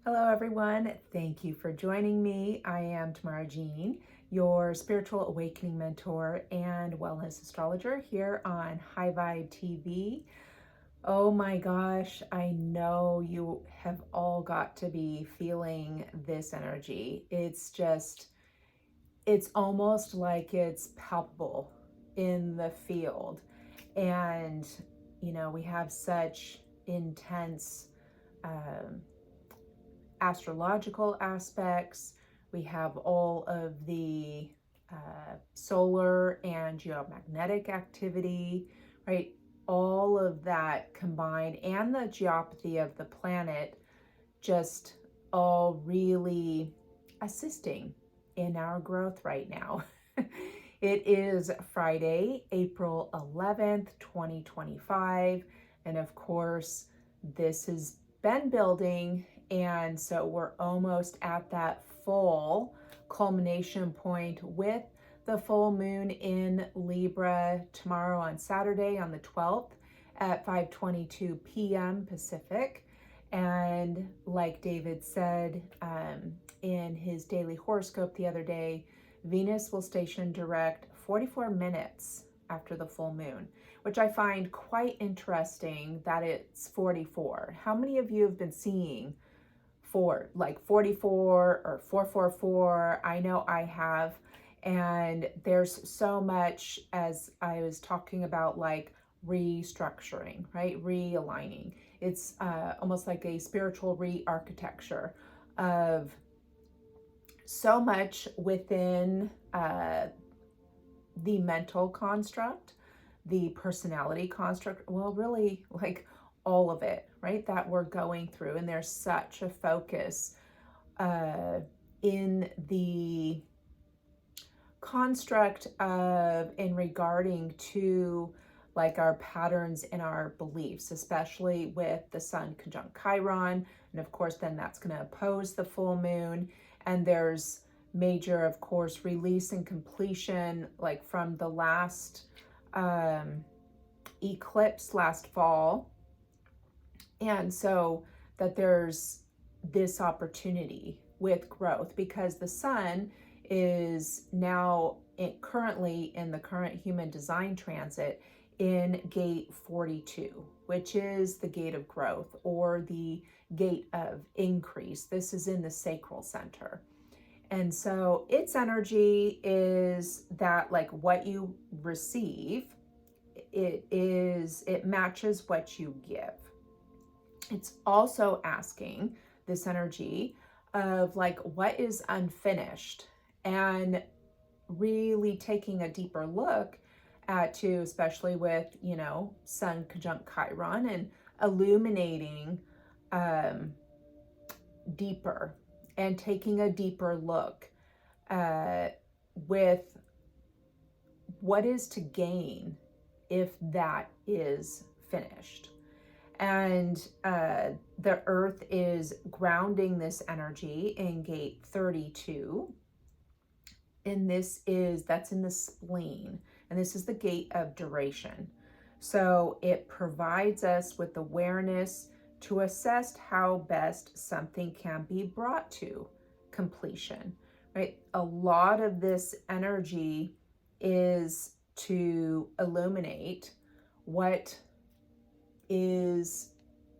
Hello, everyone. Thank you for joining me. I am Tamara Jean, your spiritual awakening mentor and wellness astrologer here on High Vibe TV. Oh my gosh, I know you have all got to be feeling this energy. It's almost like it's palpable in the field. And, we have such intense um, astrological aspects. We have all of the solar and geomagnetic activity, right? All of that combined, and the geopathy of the planet, just all really assisting in our growth right now. It is Friday, April 11th, 2025. And of course, this has been building. And so we're almost at that full culmination point with the full moon in Libra tomorrow on Saturday on the 12th at 5:22 p.m. Pacific. And like David said in his daily horoscope the other day, Venus will station direct 44 minutes after the full moon, which I find quite interesting that it's 44. How many of you have been seeing like 44 or 444? I know I have. And there's so much, as I was talking about, like restructuring, right? Realigning. It's almost like a spiritual re-architecture of so much within the mental construct, the personality construct, well, really like all of it, right? That we're going through. And there's such a focus in the construct of in regarding to like our patterns and our beliefs, especially with the sun conjunct Chiron. And of course, then that's going to oppose the full moon. And there's major, of course, release and completion, like from the last eclipse last fall. And so that there's this opportunity with growth because the sun is now currently in the current human design transit in gate 42, which is the gate of growth or the gate of increase. This is in the sacral center. And so its energy is that like what you receive, it matches what you give. It's also asking this energy of like what is unfinished and really taking a deeper look at too, especially with, sun conjunct Chiron and illuminating deeper and taking a deeper look with what is to gain if that is finished. And the earth is grounding this energy in gate 32. And that's in the spleen. And this is the gate of duration. So it provides us with awareness to assess how best something can be brought to completion, right? A lot of this energy is to illuminate what is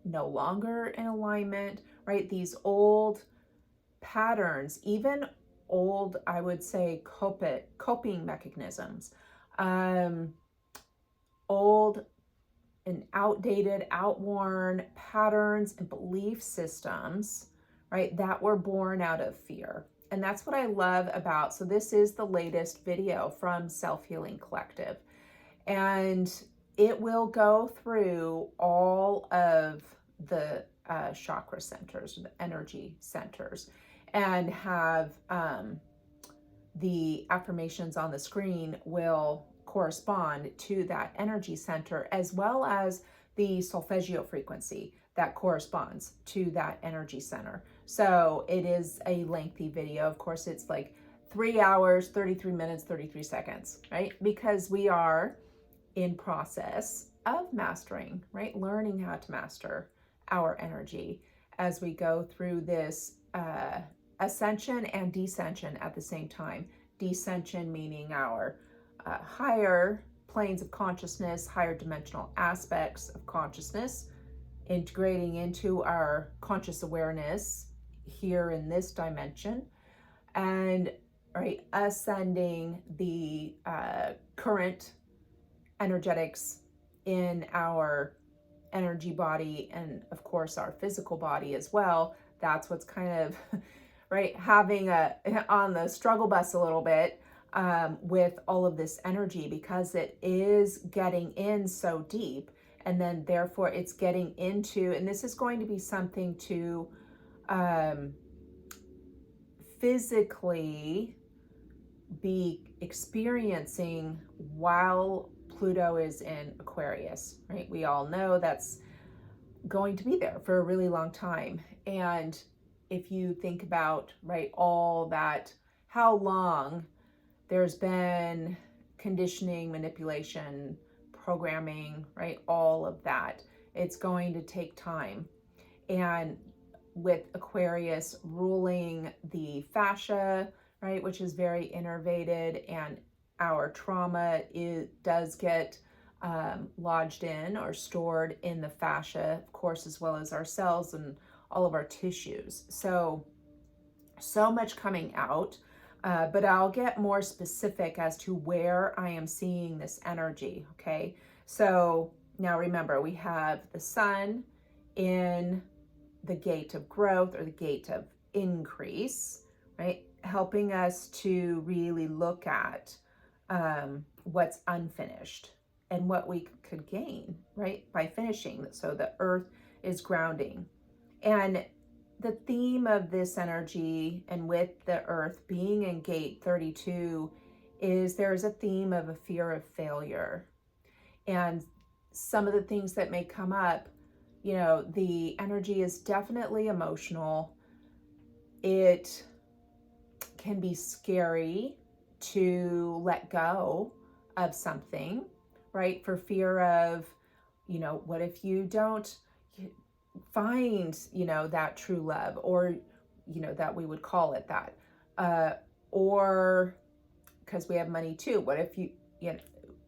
no longer in alignment, right? These old patterns, even old, I would say, coping mechanisms, old and outdated, outworn patterns and belief systems, right, that were born out of fear. And that's what I love about, so this is the latest video from Self-Healing Collective. And it will go through all of the chakra centers, the energy centers, and have the affirmations on the screen will correspond to that energy center, as well as the solfeggio frequency that corresponds to that energy center. So it is a lengthy video. Of course, it's like 3 hours, 33 minutes, 33 seconds, right? Because we are in process of mastering, right? Learning how to master our energy as we go through this ascension and descension at the same time. Descension meaning our higher planes of consciousness, higher dimensional aspects of consciousness, integrating into our conscious awareness here in this dimension, and right, ascending the current energetics in our energy body and of course our physical body as well. That's what's kind of right, having a on the struggle bus a little bit with all of this energy, because it is getting in so deep, and then therefore it's getting into, and this is going to be something to physically be experiencing while Pluto is in Aquarius, right? We all know that's going to be there for a really long time. And if you think about, right, all that, how long there's been conditioning, manipulation, programming, right, all of that, it's going to take time. And with Aquarius ruling the fascia, right, which is very innervated, and our trauma does get lodged in or stored in the fascia, of course, as well as our cells and all of our tissues. So much coming out, but I'll get more specific as to where I am seeing this energy, okay? So now remember, we have the sun in the gate of growth or the gate of increase, right? Helping us to really look at what's unfinished and what we could gain, right, by finishing. So the earth is grounding. And the theme of this energy, and with the earth being in gate 32, is there's a theme of a fear of failure. And some of the things that may come up, you know, the energy is definitely emotional. It can be scary to let go of something, right? For fear of, you know, what if you don't find, you know, that true love, or, you know, that we would call it that, or because we have money too. What if you know,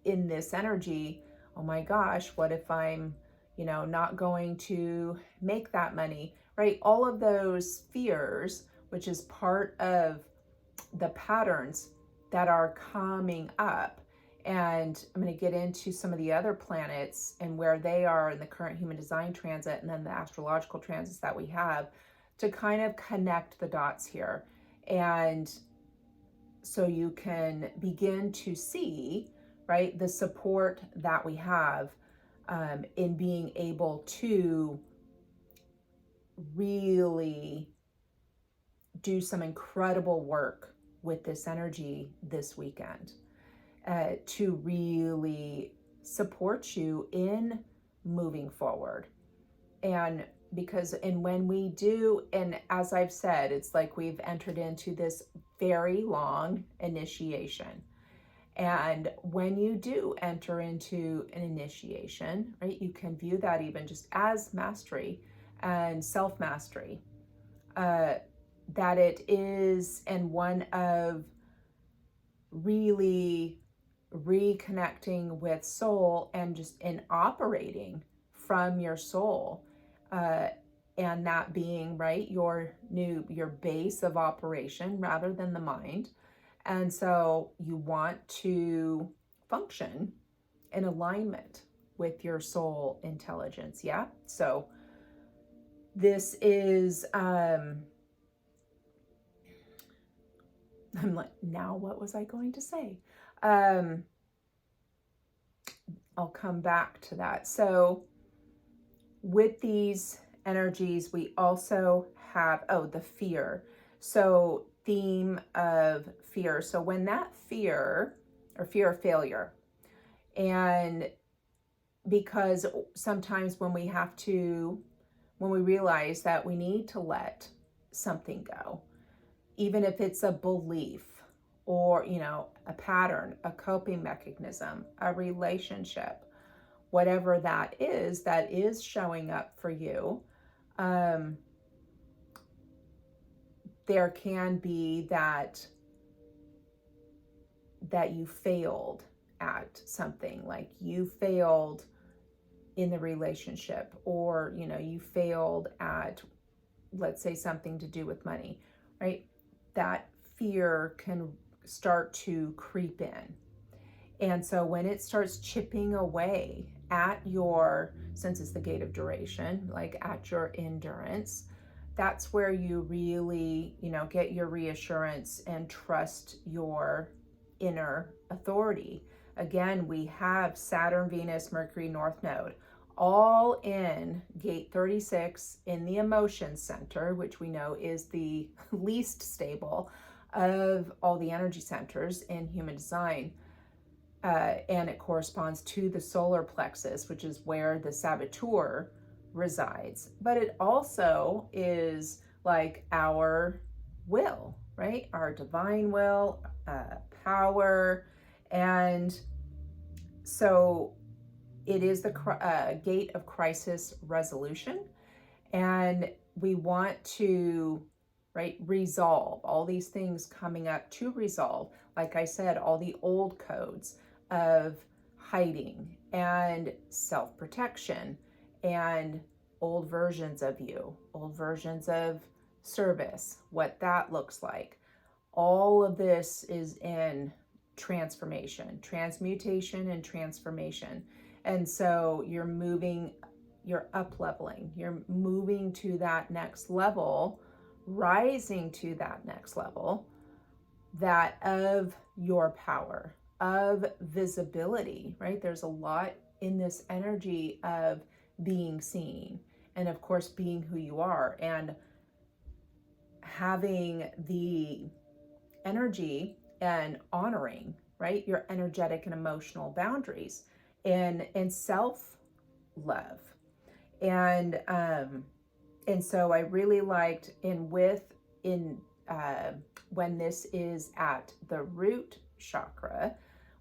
in this energy, oh my gosh, what if I'm, you know, not going to make that money, right? All of those fears, which is part of the patterns that are coming up. And I'm going to get into some of the other planets and where they are in the current human design transit, and then the astrological transits that we have, to kind of connect the dots here. And so you can begin to see, right, the support that we have in being able to really do some incredible work with this energy this weekend, to really support you in moving forward. And because, and when we do, and as I've said, it's like we've entered into this very long initiation. And when you do enter into an initiation, right, you can view that even just as mastery and self-mastery, that it is, and one of really reconnecting with soul, and just in operating from your soul, and that being, right, your base of operation rather than the mind. And so you want to function in alignment with your soul intelligence. Yeah. So this is, I'm like, now what was I going to say? I'll come back to that. So with these energies, we also have, the fear. So theme of fear. So when that fear, or fear of failure, and because sometimes when we realize that we need to let something go, even if it's a belief, or, you know, a pattern, a coping mechanism, a relationship, whatever that is showing up for you, there can be that you failed at something, like you failed in the relationship, or you failed at, let's say, something to do with money, right? That fear can start to creep in. And so when it starts chipping away at your, since it's the gate of duration, like at your endurance, that's where you really, get your reassurance and trust your inner authority. Again, we have Saturn, Venus, Mercury, North Node, all in gate 36 in the emotion center, which we know is the least stable of all the energy centers in human design. And it corresponds to the solar plexus, which is where the saboteur resides. But it also is like our will, right? Our divine will, power. And so it is the gate of crisis resolution. And we want to, right, resolve all these things coming up to resolve. Like I said, all the old codes of hiding and self-protection and old versions of you, old versions of service, what that looks like. All of this is in transformation, transmutation and transformation. And so you're up-leveling, you're moving to that next level, rising to that next level, that of your power, of visibility, right? There's a lot in this energy of being seen, and of course being who you are, and having the energy and honoring, right, your energetic and emotional boundaries, and self-love. And so I really liked when this is at the root chakra,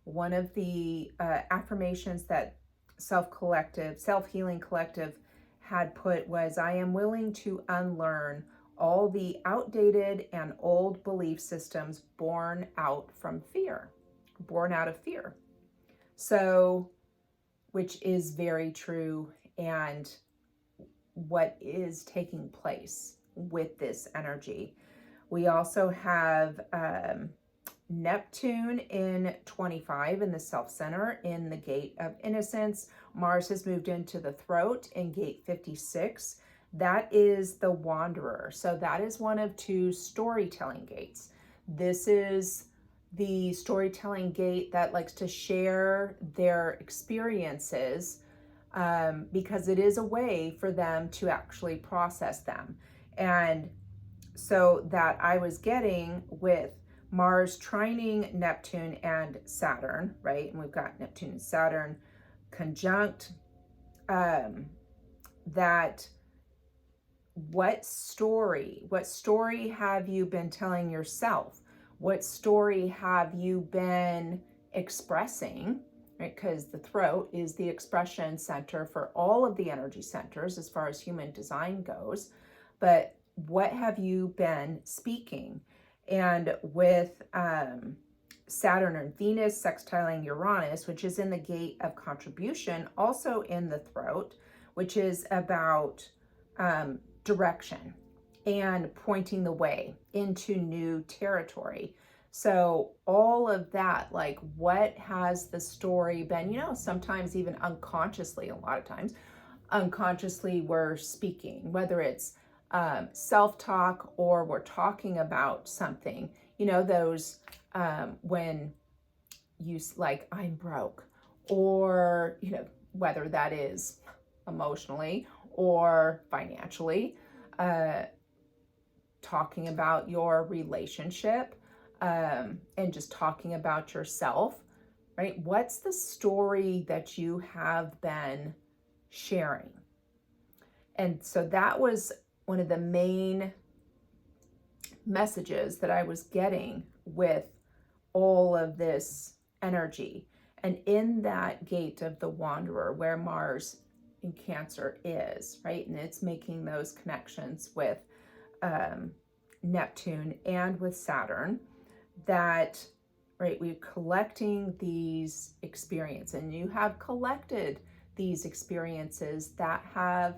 one of the affirmations that Self-Healing Collective had put was, I am willing to unlearn all the outdated and old belief systems born out of fear. So, which is very true, and what is taking place with this energy. We also have Neptune in 25 in the self center in the gate of innocence. Mars has moved into the throat in gate 56. That is the wanderer. So that is one of two storytelling gates. This is the storytelling gate that likes to share their experiences, because it is a way for them to actually process them. And so that I was getting with Mars trining Neptune and Saturn, right? And we've got Neptune and Saturn conjunct, that what story have you been telling yourself? What story have you been expressing, right? Because the throat is the expression center for all of the energy centers as far as human design goes. But what have you been speaking? And with Saturn and Venus sextiling Uranus, which is in the gate of contribution, also in the throat, which is about direction and pointing the way into new territory. So all of that, like, what has the story been, sometimes even unconsciously, a lot of times unconsciously we're speaking, whether it's self-talk or we're talking about something, those when you like, I'm broke, or, whether that is emotionally or financially, talking about your relationship, and just talking about yourself, right? What's the story that you have been sharing? And so that was one of the main messages that I was getting with all of this energy. And in that gate of the wanderer, where Mars in Cancer is, right? And it's making those connections with Neptune and with Saturn, that, right, we're collecting these experiences, and you have collected these experiences that have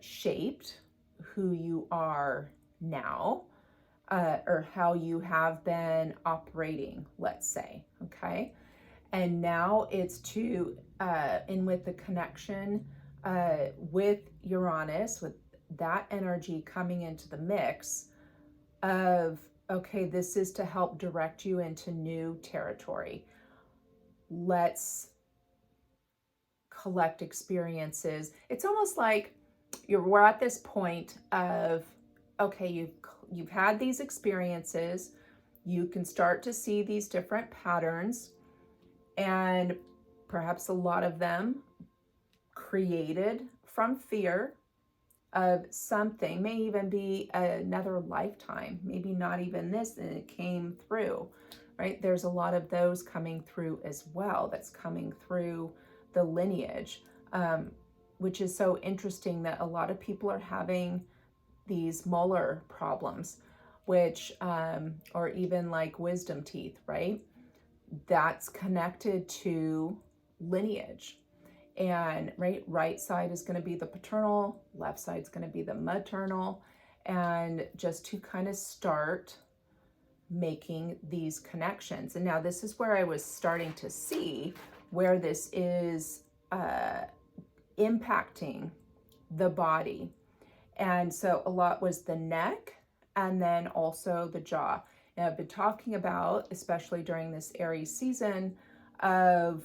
shaped who you are now, or how you have been operating, let's say, okay? And now it's to, and with the connection with Uranus, with that energy coming into the mix of, okay, this is to help direct you into new territory. Let's collect experiences. It's almost like we're at this point of, okay, you've had these experiences, you can start to see these different patterns, and perhaps a lot of them created from fear of something, may even be another lifetime, maybe not even this, and it came through, right? There's a lot of those coming through as well, that's coming through the lineage, which is so interesting that a lot of people are having these molar problems, which, or even like wisdom teeth, right? That's connected to lineage. And right side is going to be the paternal, left side is going to be the maternal, and just to kind of start making these connections. And now this is where I was starting to see where this is impacting the body. And so a lot was the neck, and then also the jaw. Now I've been talking about, especially during this Aries season, of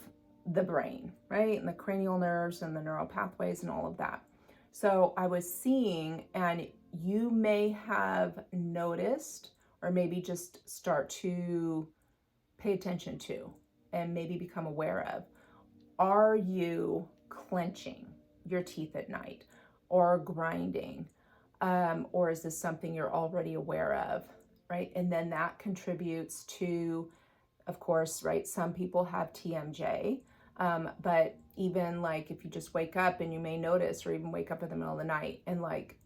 the brain, right? And the cranial nerves and the neural pathways and all of that. So I was seeing, and you may have noticed, or maybe just start to pay attention to, and maybe become aware of, are you clenching your teeth at night, or grinding? Or is this something you're already aware of, right? And then that contributes to, of course, right, some people have TMJ, but even like if you just wake up and you may notice, or even wake up in the middle of the night and like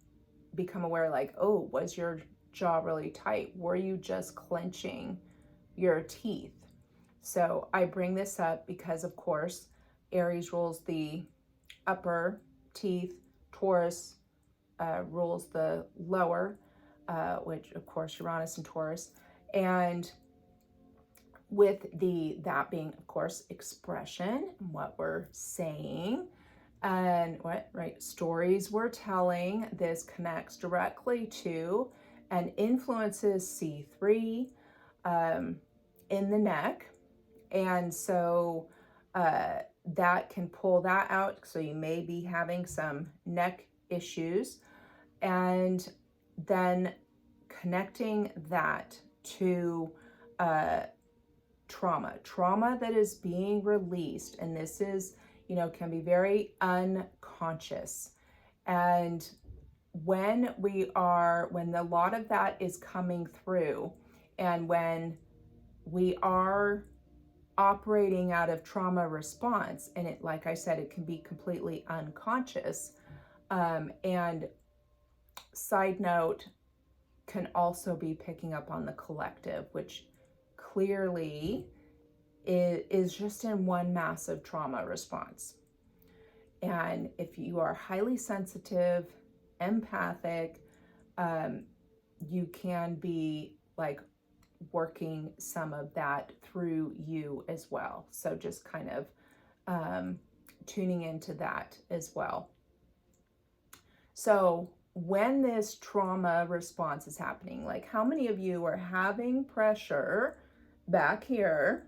become aware, like, oh, was your jaw really tight? Were you just clenching your teeth? So I bring this up because, of course, Aries rules the upper teeth, Taurus rules the lower, which of course Uranus and Taurus, and with that being, of course, expression, what we're saying, and what, right, stories we're telling. This connects directly to and influences C3 in the neck, and so that can pull that out. So you may be having some neck issues, and then connecting that to trauma that is being released. And this is, can be very unconscious. And when a lot of that is coming through, and when we are operating out of trauma response, and it, like I said, it can be completely unconscious. And side note, can also be picking up on the collective, which clearly is just in one massive trauma response. And if you are highly sensitive, empathic, you can be like working some of that through you as well. So just kind of tuning into that as well. So when this trauma response is happening, like how many of you are having pressure back here,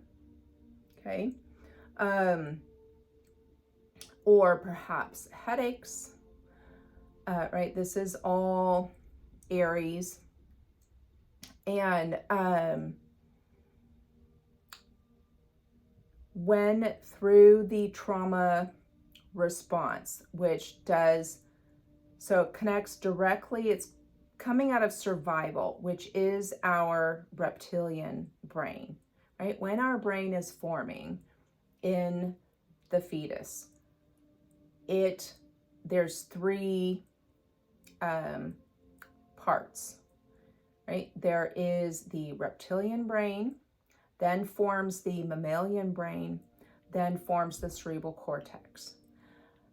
okay, or perhaps headaches, right? This is all Aries. And when through the trauma response, which does, so it connects directly, it's coming out of survival, which is our reptilian brain, right? When our brain is forming in the fetus, there's three parts, right? There is the reptilian brain, then forms the mammalian brain, then forms the cerebral cortex.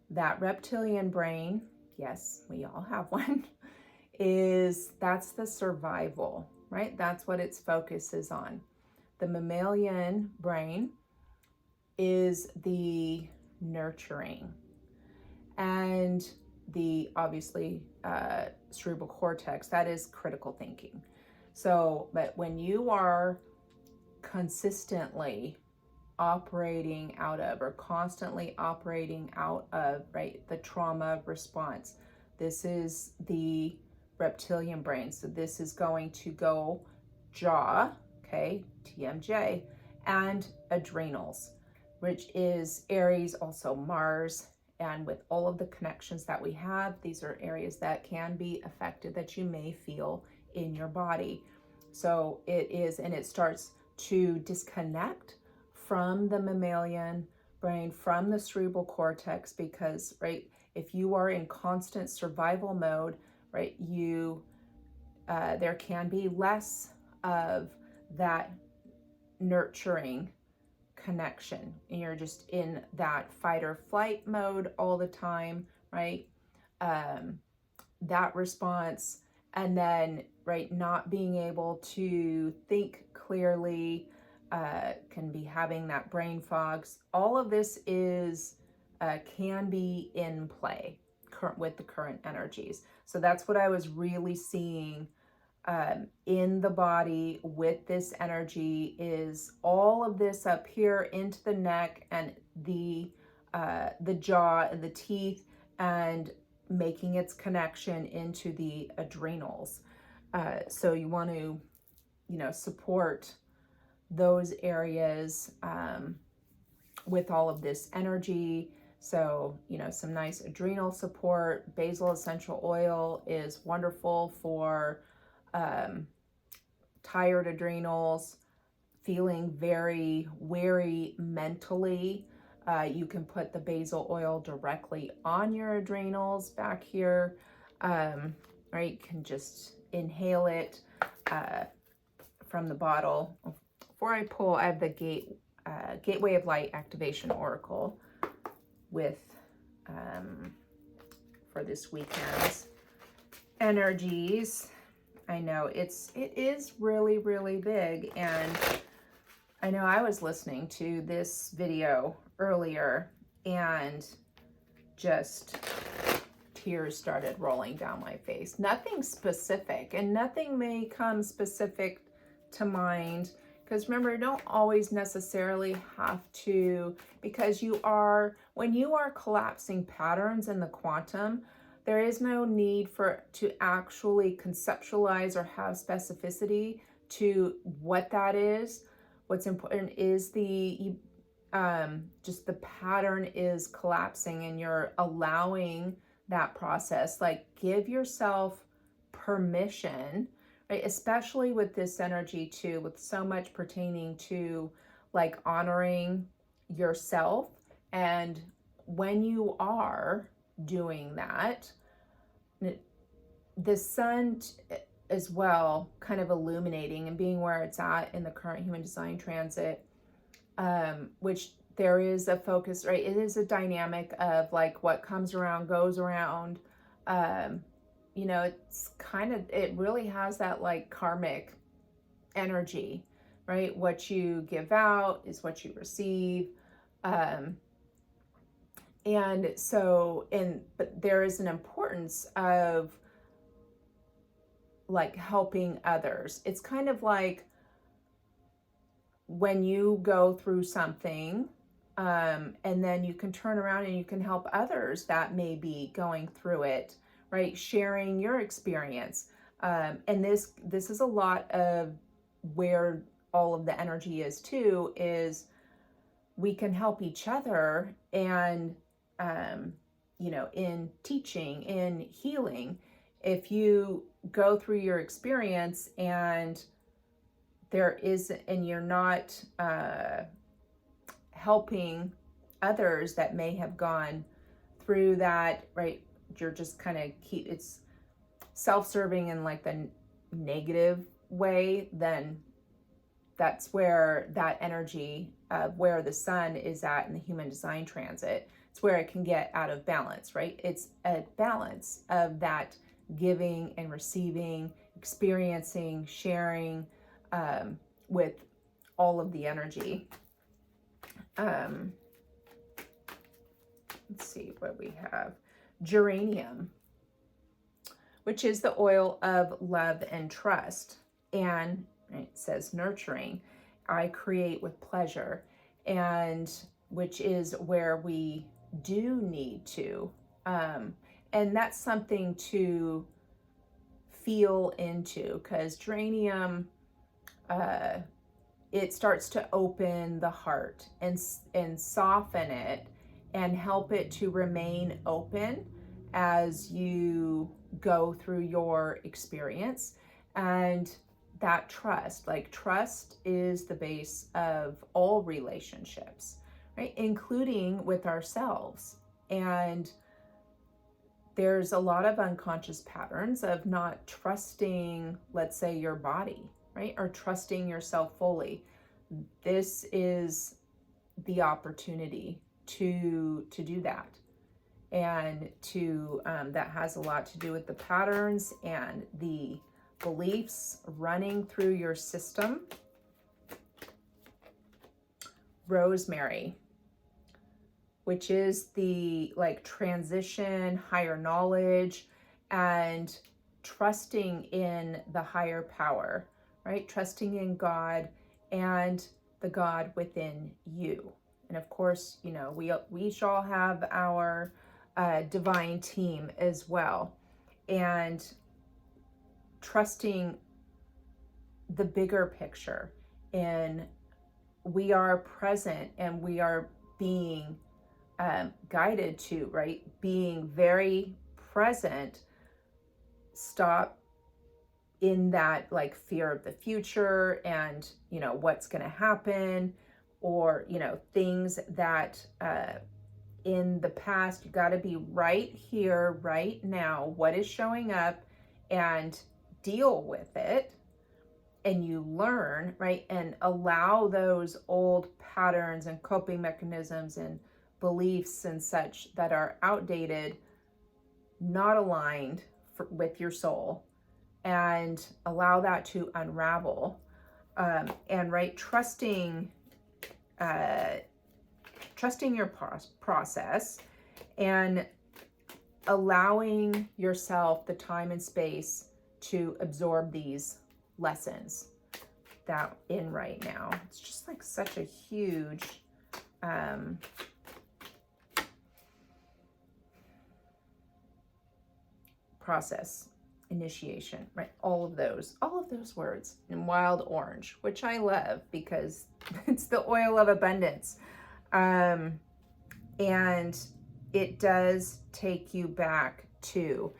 That reptilian brain, yes, we all have one, that's the survival, right? That's what its focus is on. The mammalian brain is the nurturing, and the obviously cerebral cortex, that is critical thinking. So, but when you are consistently operating out of, or constantly operating out of, right, the trauma response, this is the reptilian brain. So this is going to go jaw, okay, TMJ, and adrenals, which is Aries, also Mars. And with all of the connections that we have, these are areas that can be affected, that you may feel in your body. So it is, and it starts to disconnect from the mammalian brain, from the cerebral cortex, because, right, if you are in constant survival mode, right, there can be less of that nurturing connection, and you're just in that fight or flight mode all the time, right? That response, and then, right, not being able to think clearly, can be having that brain fogs. All of this is can be in play with the current energies. So that's what I was really seeing in the body with this energy, is all of this up here into the neck and the jaw and the teeth, and making its connection into the adrenals. So you want to, support those areas with all of this energy. So, some nice adrenal support. Basil essential oil is wonderful for tired adrenals, feeling very weary mentally. You can put the basil oil directly on your adrenals back here, right? You can just inhale it from the bottle. Before I pull, I have the Gateway of Light Activation Oracle with for this weekend's energies. I know it is really, really big, and I know I was listening to this video earlier and just tears started rolling down my face. Nothing specific, and nothing may come specific to mind, because remember, you don't always necessarily have to, because when you are collapsing patterns in the quantum, there is no need to actually conceptualize or have specificity to what that is. What's important is just the pattern is collapsing, and you're allowing that process. Like, give yourself permission, right? Especially with this energy too, with so much pertaining to like honoring yourself. And when you are doing that, the sun as well, kind of illuminating and being where it's at in the current human design transit, which there is a focus, right? It is a dynamic of like what comes around goes around. It's it really has that like karmic energy, right? What you give out is what you receive. But there is an importance of like helping others. It's kind of like when you go through something, and then you can turn around and you can help others that may be going through it, right? Sharing your experience. And this is a lot of where all of the energy is too, is we can help each other, and in teaching, in healing. If you go through your experience and you're not helping others that may have gone through that, right? You're just kind of self-serving in like the negative way, then that's where that energy of where the sun is at in the human design transit, it's where it can get out of balance, right? It's a balance of that giving and receiving, experiencing, sharing with all of the energy. Let's see what we have. Geranium, which is the oil of love and trust. And it says nurturing. I create with pleasure, and which is where we do need to. And that's something to feel into, because geranium, it starts to open the heart and soften it and help it to remain open as you go through your experience. And that trust, like trust is the base of all relationships, right? Including with ourselves. And there's a lot of unconscious patterns of not trusting, let's say, your body, right? Or trusting yourself fully. This is the opportunity to do that. And to that has a lot to do with the patterns and the beliefs running through your system. Rosemary, which is the like transition, higher knowledge, and trusting in the higher power, right? Trusting in God and the God within you. And of course, you know, we shall have our divine team as well. And trusting the bigger picture, and we are present and we are being guided to, right? Being very present. Stop in that like fear of the future and, you know, what's going to happen, or, you know, things that in the past. You got to be right here, right now, what is showing up, and deal with it. And you learn, right? And allow those old patterns and coping mechanisms and beliefs and such that are outdated, not aligned with your soul, and allow that to unravel. And right, trusting your process, and allowing yourself the time and space to absorb these lessons that in right now. It's just like such a huge process, initiation, right? All of those words. And wild orange, which I love because it's the oil of abundance. And it does take you back to,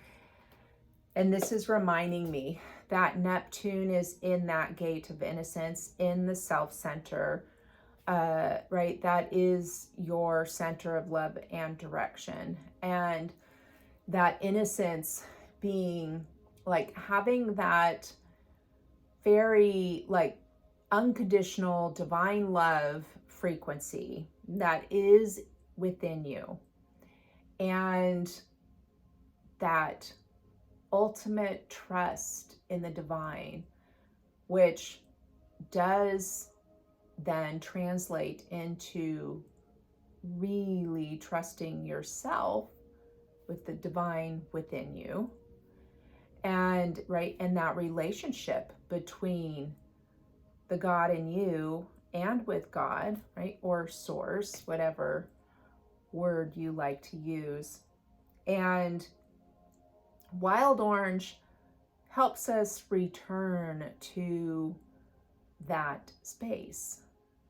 and this is reminding me that Neptune is in that gate of innocence, in the self-center, right? That is your center of love and direction. And that innocence being like having that very like unconditional divine love frequency that is within you, and that ultimate trust in the divine, which does then translate into really trusting yourself with the divine within you. And right, and that relationship between the God in you and with God, right, or source, whatever word you like to use. And wild orange helps us return to that space,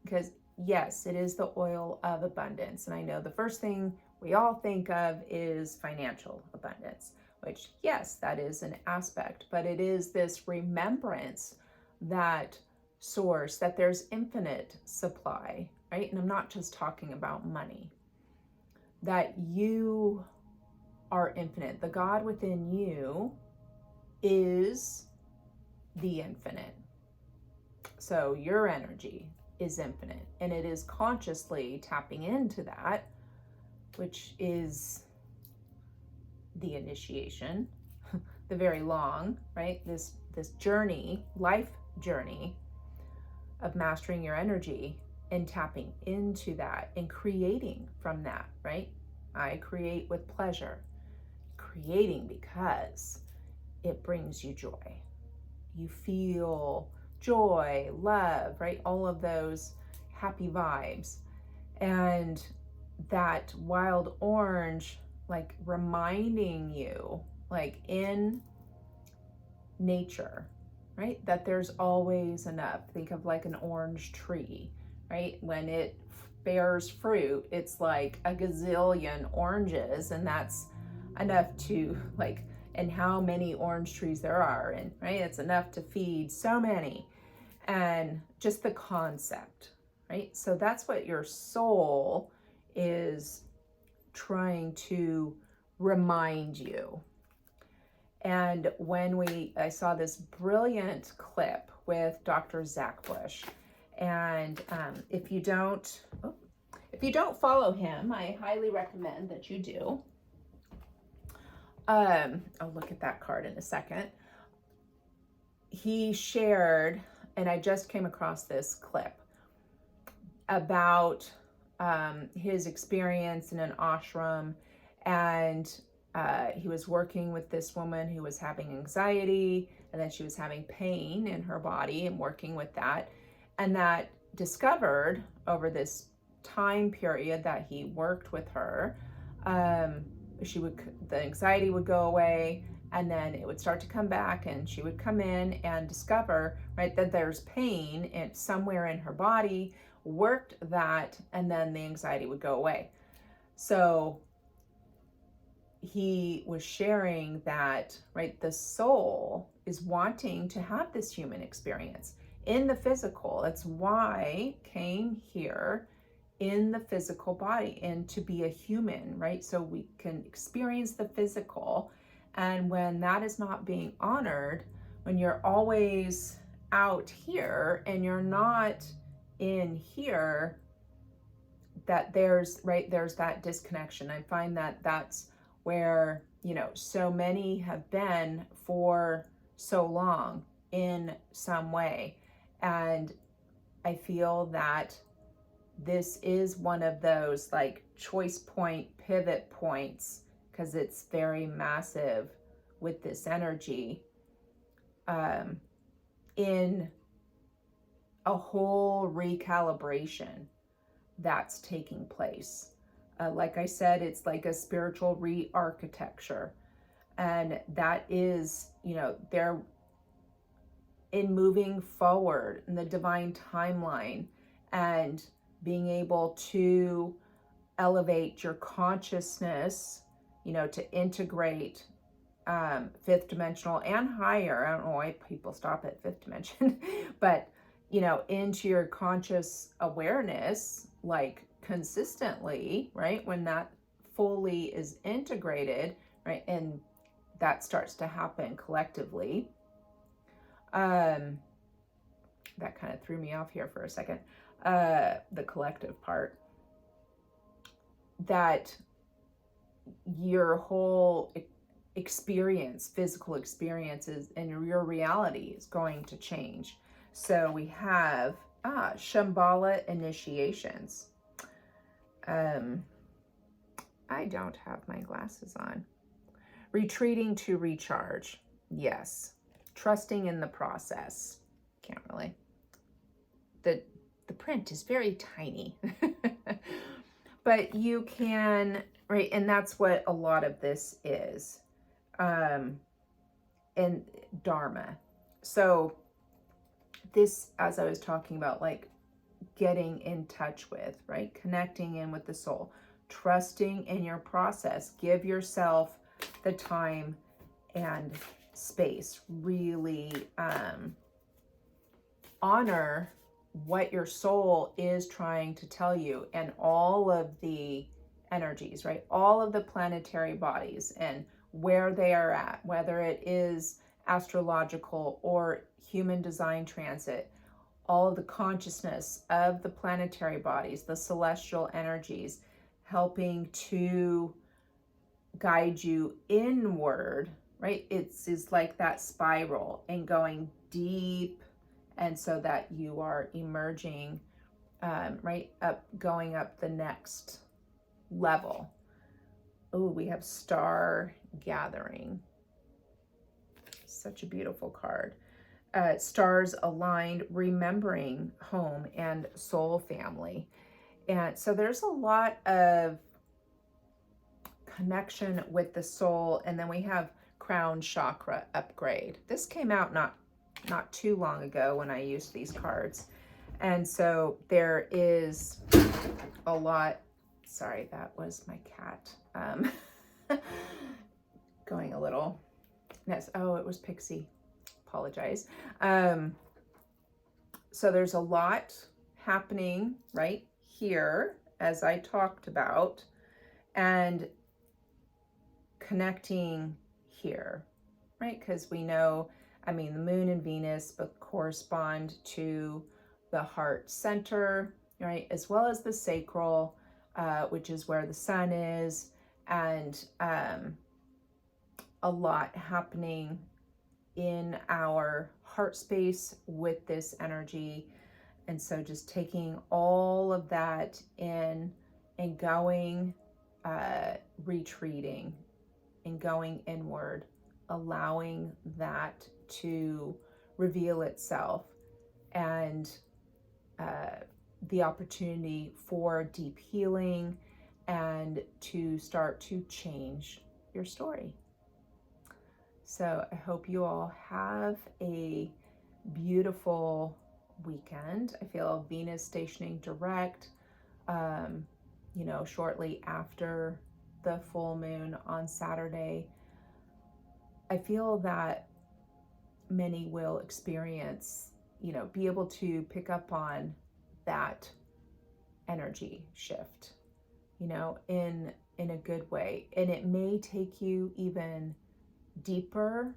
because yes, it is the oil of abundance. And I know the first thing we all think of is financial abundance, which yes, that is an aspect, but it is this remembrance that source, that there's infinite supply, right? And I'm not just talking about money, that you are infinite. The God within you is the infinite. So your energy is infinite, and it is consciously tapping into that, which is the initiation, the very long, right? This journey, life journey of mastering your energy and tapping into that and creating from that, right? I create with pleasure, creating because it brings you joy. You feel joy, love, right? All of those happy vibes. And that wild orange, like reminding you, like in nature, right? That there's always enough. Think of like an orange tree, right? When it bears fruit, it's like a gazillion oranges, and that's enough to like, and how many orange trees there are, and right, it's enough to feed so many. And just the concept, right? So that's what your soul is trying to remind you. And when I saw this brilliant clip with Dr. Zach Bush, and if you don't follow him, I highly recommend that you do. I'll look at that card in a second. He shared, and I just came across this clip about his experience in an ashram, and he was working with this woman who was having anxiety, and then she was having pain in her body, and working with that, and that discovered over this time period that he worked with her, the anxiety would go away, and then it would start to come back, and she would come in and discover, right, that there's pain somewhere in her body, worked that, and then the anxiety would go away. So he was sharing that, right, the soul is wanting to have this human experience in the physical. That's why came here in the physical body, and to be a human, right? So we can experience the physical. And when that is not being honored, when you're always out here and you're not in here, that there's that disconnection. I find that that's where, so many have been for so long in some way. And I feel that this is one of those like choice point, pivot points, because it's very massive with this energy, in a whole recalibration that's taking place. Like I said, it's like a spiritual re-architecture, and that is, they're in moving forward in the divine timeline and being able to elevate your consciousness, to integrate fifth dimensional and higher. I don't know why people stop at fifth dimension, but into your conscious awareness, like consistently, right? When that fully is integrated, right? And that starts to happen collectively. That kind of threw me off here for a second. The collective part, that your whole experience, physical experiences, and your reality is going to change. So we have Shambhala initiations. I don't have my glasses on. Retreating to recharge. Yes. Trusting in the process. Can't really. The print is very tiny. But you can, right, and that's what a lot of this is. And Dharma. So this, as I was talking about, like getting in touch with, right, connecting in with the soul, trusting in your process, give yourself the time and space, really honor what your soul is trying to tell you, and all of the energies, right, all of the planetary bodies and where they are at, whether it is astrological or human design transit, all of the consciousness of the planetary bodies, the celestial energies, helping to guide you inward, right? It's like that spiral and going deep, and so that you are emerging, right, up, going up the next level. Oh, we have Star Gathering. Such a beautiful card. Stars aligned, remembering home and soul family. And so there's a lot of connection with the soul. And then we have crown chakra upgrade. This came out not too long ago when I used these cards. And so there is a lot. Sorry, that was my cat going a little. Yes. Oh, it was Pixie. Apologize. So there's a lot happening right here, as I talked about, and connecting here, right? Because we know, I mean, the moon and Venus both correspond to the heart center, right? As well as the sacral, which is where the sun is, and a lot happening in our heart space with this energy. And so just taking all of that in and going, retreating and going inward, allowing that to reveal itself, and the opportunity for deep healing and to start to change your story. So I hope you all have a beautiful weekend. I feel Venus stationing direct, shortly after the full moon on Saturday. I feel that many will experience, be able to pick up on that energy shift, in a good way. And it may take you even deeper,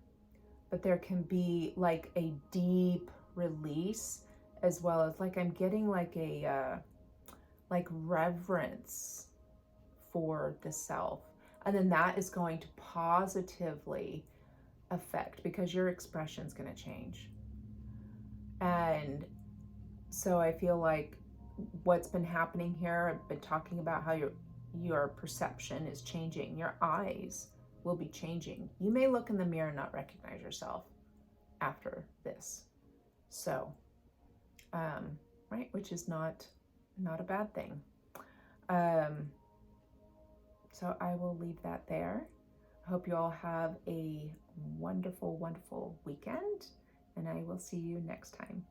but there can be like a deep release, as well as like I'm getting like a like reverence for the self. And then that is going to positively affect, because your expression is going to change. And so I feel like what's been happening here, I've been talking about how your perception is changing. Your eyes will be changing. You may look in the mirror and not recognize yourself after this. So, right, which is not a bad thing. So I will leave that there. I hope you all have a wonderful, wonderful weekend, and I will see you next time.